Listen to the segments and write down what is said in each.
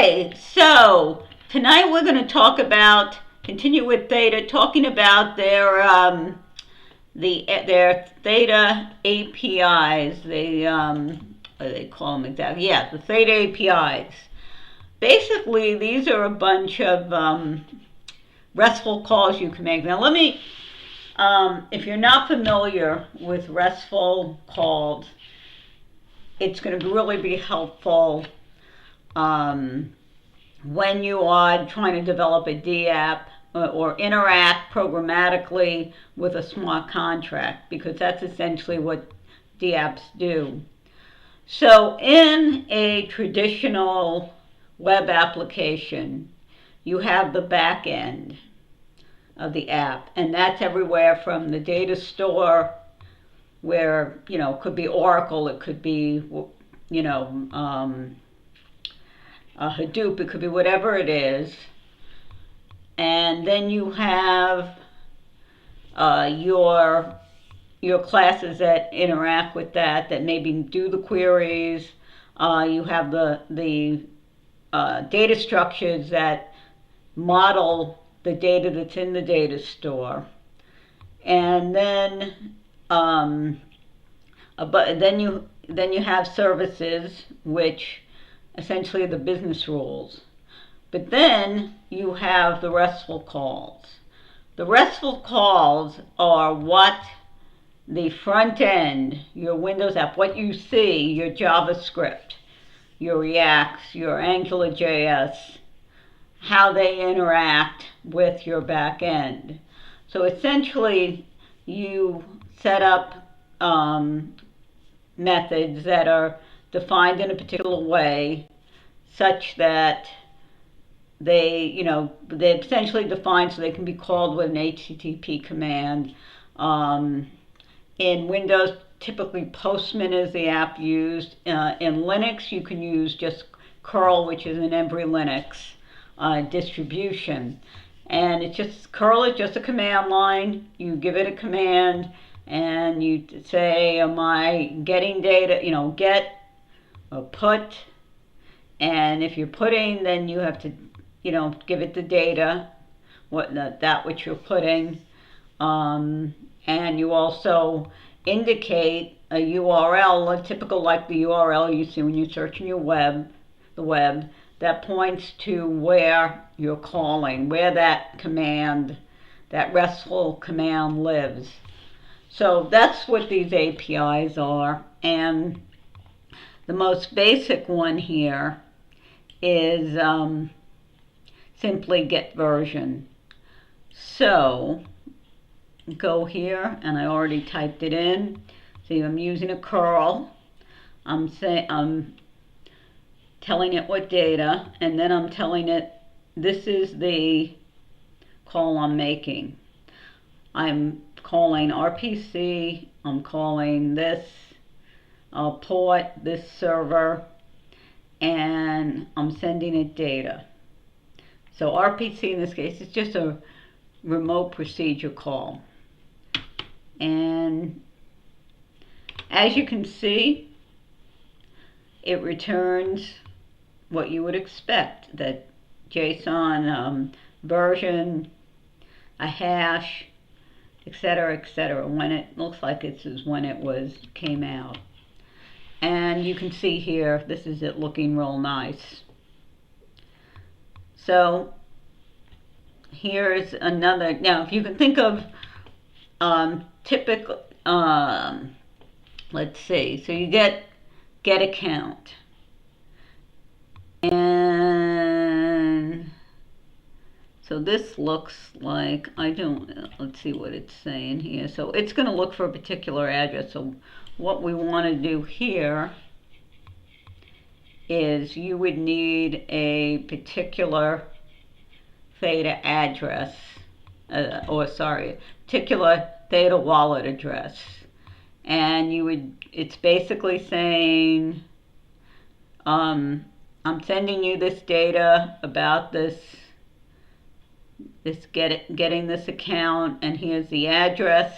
Okay, so tonight we're going to continue with Theta, talking about their Theta APIs. What do they call them exactly? Yeah, the Theta APIs. Basically, these are a bunch of RESTful calls you can make. Now, if you're not familiar with RESTful calls, it's going to really be helpful when you are trying to develop a DApp or interact programmatically with a smart contract, because that's essentially what DApps do. So in a traditional web application, you have the back end of the app, and that's everywhere from the data store, where, it could be Oracle, it could be, Hadoop, it could be whatever it is. And then you have your classes that interact with that maybe do the queries. You have the data structures that model the data that's in the data store. And then then you have services, which essentially the business rules. But then you have the RESTful calls. The RESTful calls are what the front end, your Windows app, what you see, your JavaScript, your React, your Angular JS, how they interact with your back end. So essentially, you set up methods that are defined in a particular way, such that they essentially defined so they can be called with an HTTP command. In Windows, typically Postman is the app used. In Linux, you can use just curl, which is in every Linux distribution. And curl is just a command line. You give it a command, and you say, am I getting data, get or put. And if you're putting, then you have to, give it the data, which you're putting. And you also indicate a URL, a typical like the URL you see when you're searching the web, that points to where you're calling, where that RESTful command lives. So that's what these APIs are. And the most basic one here is simply get version. So go here, and I already typed it in. See, I'm using a curl. I'm telling it what data, and then I'm telling it this is the call I'm making. I'm calling RPC, I'm calling this port, this server, and I'm sending it data. So RPC in this case is just a remote procedure call. And as you can see, it returns what you would expect, that JSON version, a hash, etc., etc. When it looks like this is when it came out. And you can see here, this is it looking real nice. So here's another. Now, if you can think of typical, let's see. So you get account, and so this looks like, let's see what it's saying here. So it's going to look for a particular address. So what we want to do here is you would need a particular Theta address, particular Theta wallet address. And it's basically saying, I'm sending you this data about getting this account, and here's the address,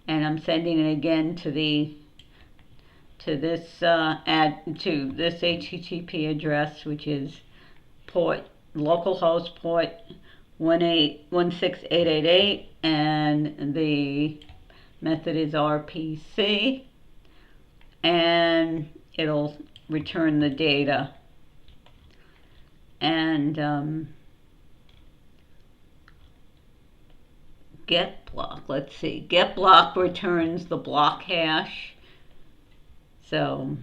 and I'm sending it again to to this HTTP address, which is localhost port 16888, and the method is RPC, and it'll return the data. And get block, let's see, get block returns the block hash. So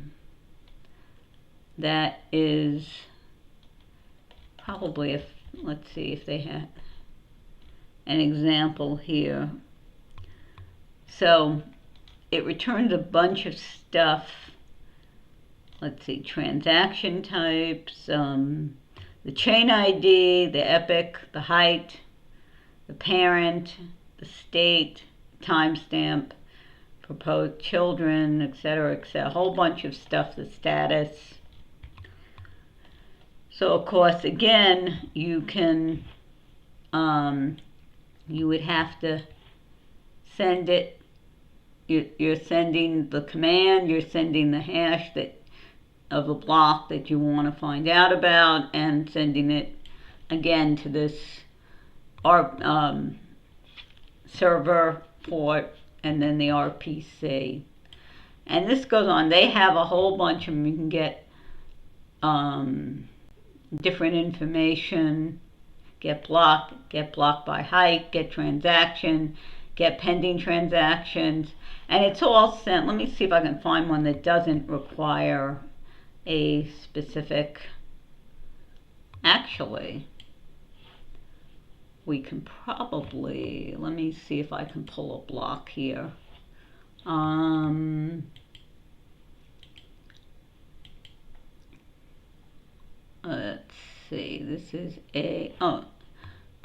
that is probably, if let's see if they have an example here. So it returns a bunch of stuff. Let's see, transaction types, the chain ID, the epoch, the height, the parent, the state, timestamp, proposed children, etc., etc. A whole bunch of stuff, the status. So of course, again, you can, you would have to send it, you're sending the command, you're sending the hash of the block that you want to find out about, and sending it again to this server port, and then the RPC. And this goes on. They have a whole bunch of them. You can get different information, get block by height, get transaction, get pending transactions, and it's all sent. Let me see if I can find one that doesn't require a specific, actually, we can probably, let me see if I can pull a block here. Let's see, this is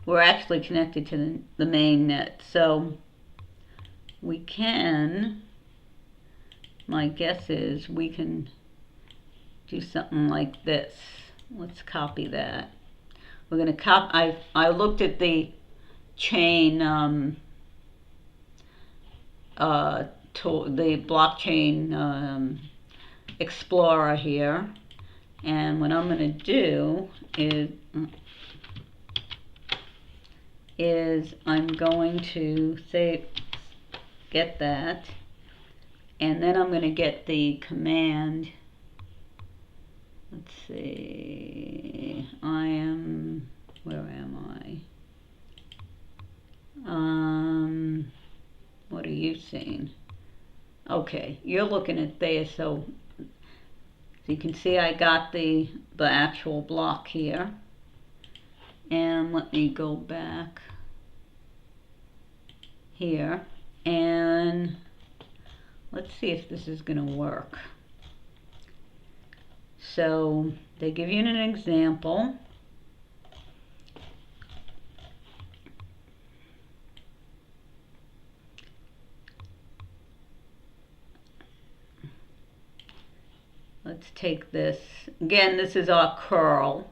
we're actually connected to the main net, so we can, my guess is we can do something like this. Let's copy that. We're going to copy. I looked at the chain, the blockchain explorer here, and what I'm going to do is I'm going to say get that, and then I'm going to get the command. Let's see, where am I? What are you seeing? Okay, you're looking at there, so you can see I got the actual block here. And let me go back here, and let's see if this is going to work. So they give you an example. Let's take this. Again, this is our curl.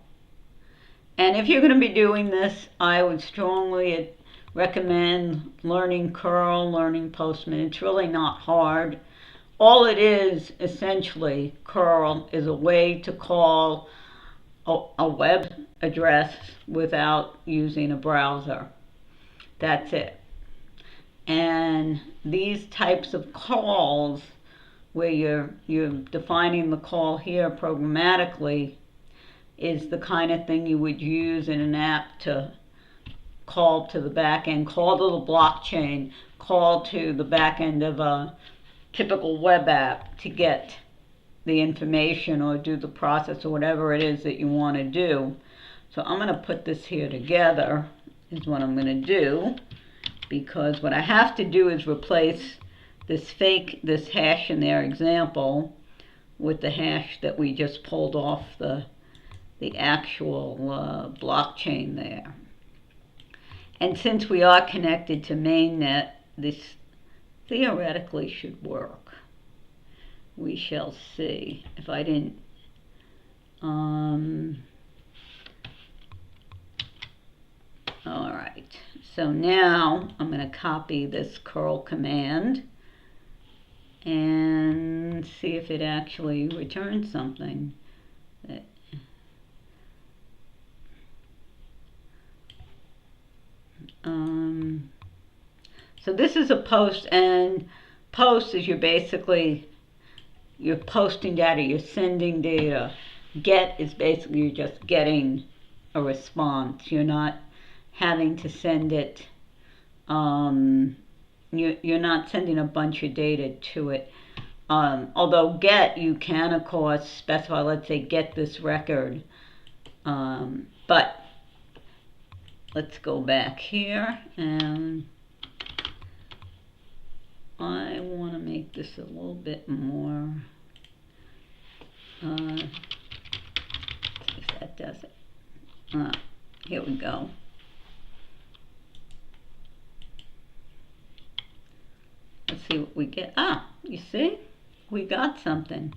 And if you're going to be doing this, I would strongly recommend learning curl, learning Postman. It's really not hard. All it is, essentially, curl is a way to call a web address without using a browser. That's it. And these types of calls, where you're defining the call here programmatically, is the kind of thing you would use in an app to call to the back end, call to the blockchain, call to the back end of a typical web app to get the information or do the process or whatever it is that you want to do. So I'm going to put this here together is what I'm going to do, because what I have to do is replace this hash in their example with the hash that we just pulled off the actual blockchain there. And since we are connected to mainnet, this theoretically should work. We shall see. If I didn't, all right. So now I'm going to copy this curl command, and see if it actually returns something. So this is a post, and post is you're posting data, you're sending data. Get is basically you're just getting a response. You're not having to send it, you're not sending a bunch of data to it. Although get, you can of course specify, let's say get this record, but let's go back here, and I want to make this a little bit more, see if that does it. Here we go. Let's see what we get. You see? We got something.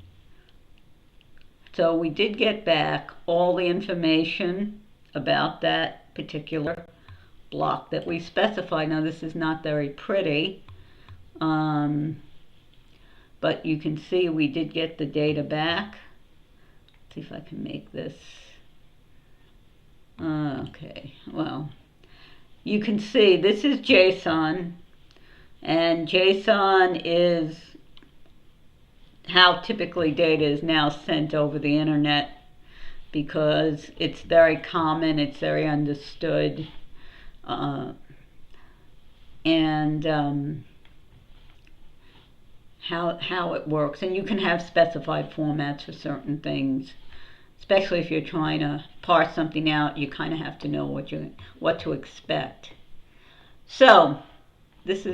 So we did get back all the information about that particular block that we specified. Now this is not very pretty, but you can see we did get the data back. Let's see if I can make this. Okay, well, you can see this is JSON, and JSON is how typically data is now sent over the internet, because it's very common, it's very understood, and how it works. And you can have specified formats for certain things, especially if you're trying to parse something out. You kind of have to know what to expect. So this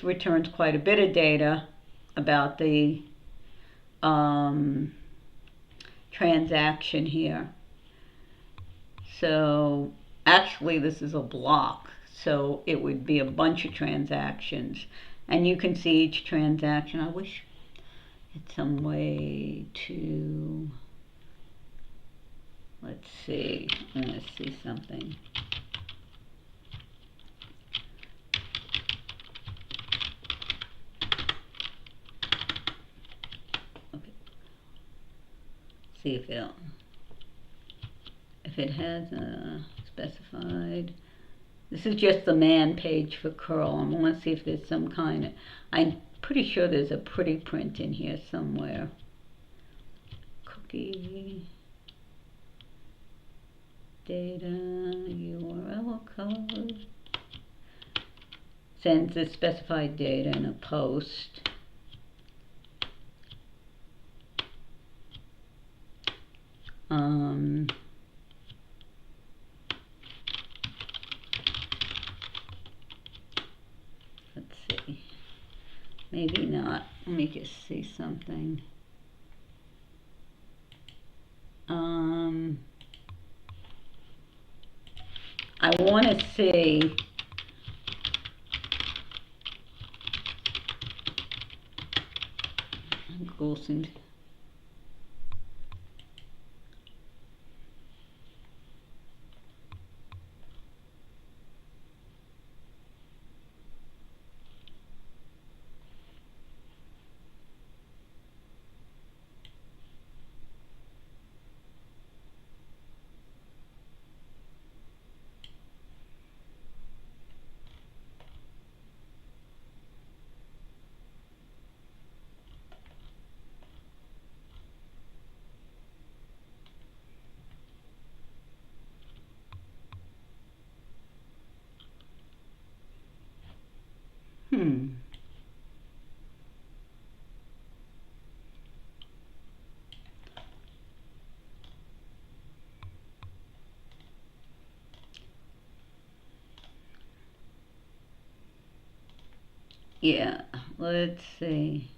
returns quite a bit of data about the transaction here. So actually this is a block, so it would be a bunch of transactions, and you can see each transaction. I wish it's some way to, let's see, I want to see something. See if it has a specified. This is just the man page for curl. I want to see if there's some kind of, I'm pretty sure there's a pretty print in here somewhere. Cookie data URL code sends the specified data in a post. Let's see, maybe not. Let me just see something. I want to see Golson. Yeah, let's see.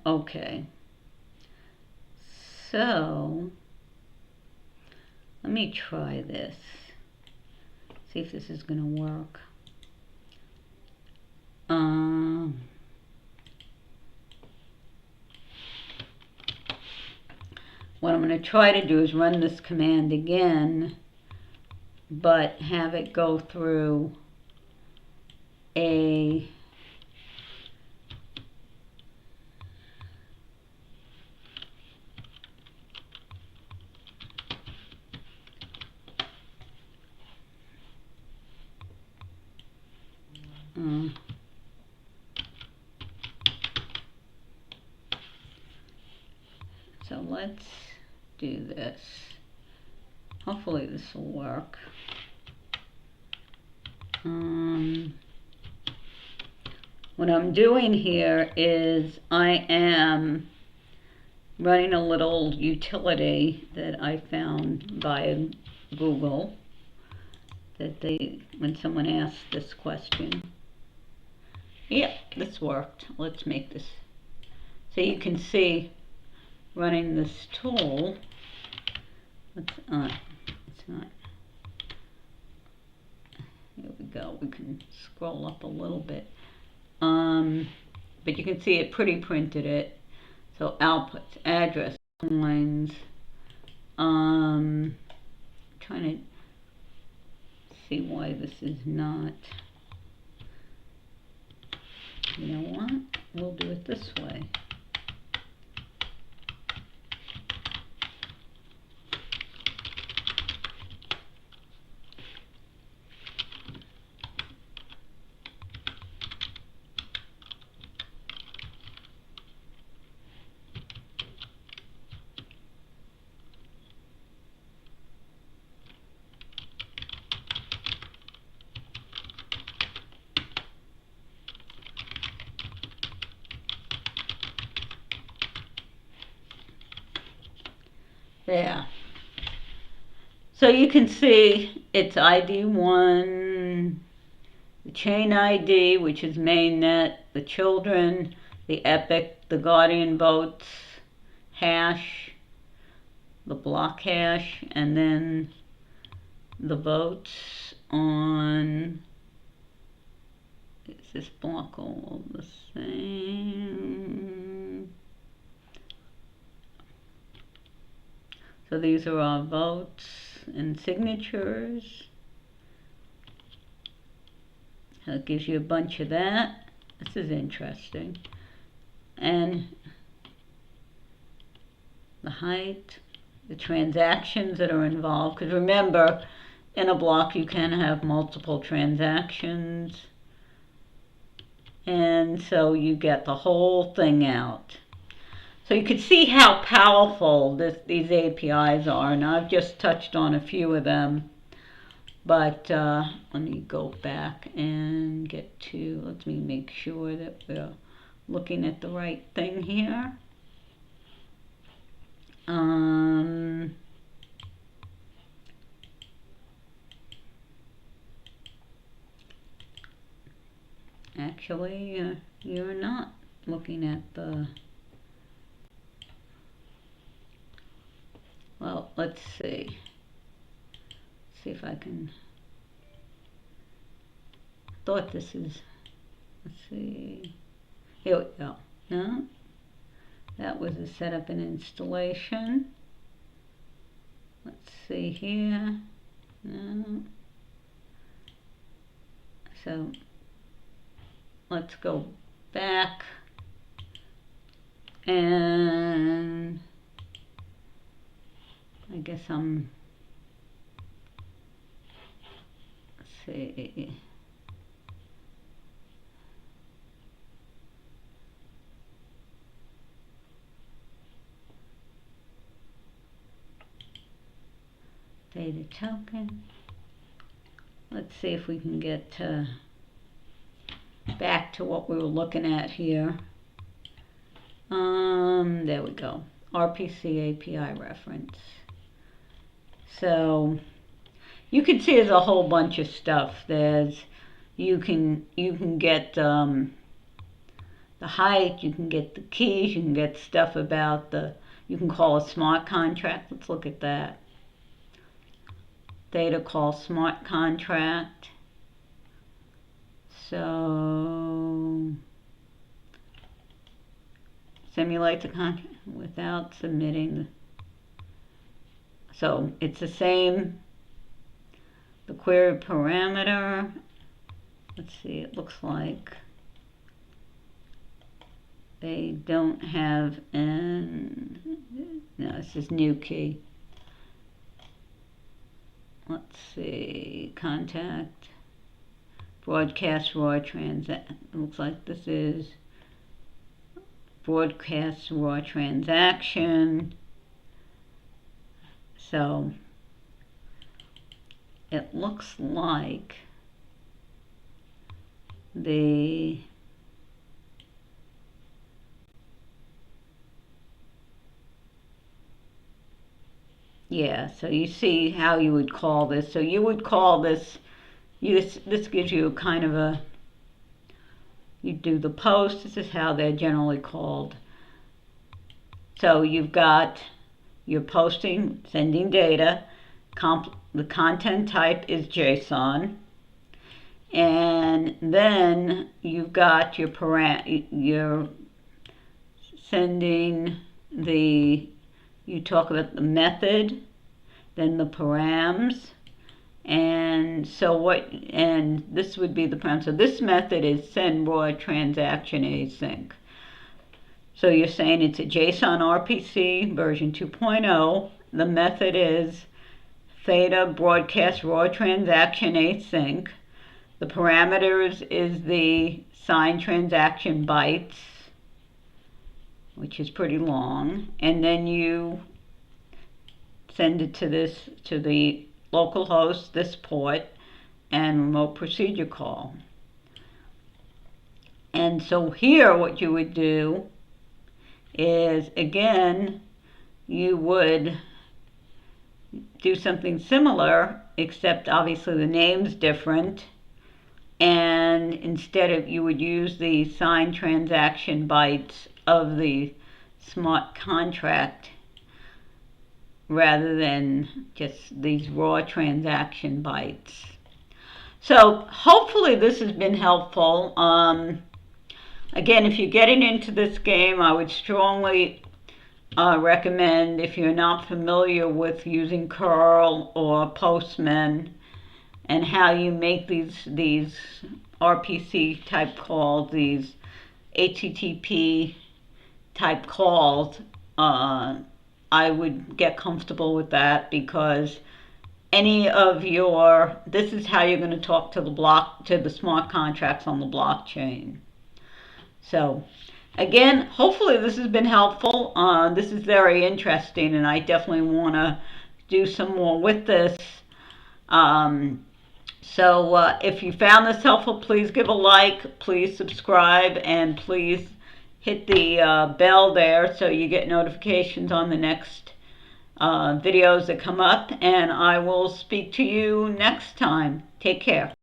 Okay. So, let me try this. See if this is going to work. What I'm going to try to do is run this command again, but have it go through a So let's do this. Hopefully this will work. What I'm doing here is I am running a little utility that I found via Google that when someone asked this question. Yep, this worked. Let's make this. So you can see running this tool. It's not. Here we go. We can scroll up a little bit. But you can see it pretty printed it. So outputs, address, lines. Trying to see why this is not. You know what? We'll do it this way. There. So you can see it's ID1, the chain ID, which is mainnet, the children, the epoch, the guardian votes, hash, the block hash, and then the votes on, is this block all the same? So these are our votes and signatures. So it gives you a bunch of that. This is interesting. And the height, the transactions that are involved. Because remember, in a block you can have multiple transactions. And so you get the whole thing out. So you can see how powerful these APIs are, and I've just touched on a few of them. But let me go back and get to, let me make sure that we're looking at the right thing here. Actually, you're not looking at the... Well, let's see. See if I can. Thought this is. Let's see. Here we go. No, that was a setup and installation. Let's see here. No. So let's go back and. I guess let's see. Data token. Let's see if we can get back to what we were looking at here. There we go. RPC API reference. So you can see there's a whole bunch of stuff. You can get the height, you can get the keys, you can get stuff about you can call a smart contract. Let's look at that. Theta call smart contract. So simulate the contract without submitting. So it's the same, the query parameter. Let's see, it looks like they don't have no, this is new key. Let's see, contact broadcast raw looks like this is broadcast raw transaction. So it looks like so you see how you would call this. So you would call this, this gives you kind of a, you do the post, this is how they're generally called. So you've got your posting, sending data, the content type is JSON, and then you've got your sending you talk about the method, then the params, and this would be the param. So this method is send raw transaction async. So you're saying it's a JSON RPC version 2.0. The method is Theta broadcast raw transaction async. The parameters is the signed transaction bytes, which is pretty long, and then you send it to the local host, this port, and remote procedure call. And so here what you would do is, again, you would do something similar, except obviously the name's different, and instead of, you would use the signed transaction bytes of the smart contract rather than just these raw transaction bytes. So hopefully this has been helpful. Again, if you're getting into this game, I would strongly recommend, if you're not familiar with using curl or Postman and how you make these RPC type calls, these HTTP type calls, I would get comfortable with that, because this is how you're going to talk to the smart contracts on the blockchain. So again, hopefully this has been helpful. This is very interesting, and I definitely want to do some more with this. So if you found this helpful, please give a like, please subscribe, and please hit the bell there so you get notifications on the next videos that come up, and I will speak to you next time. Take care.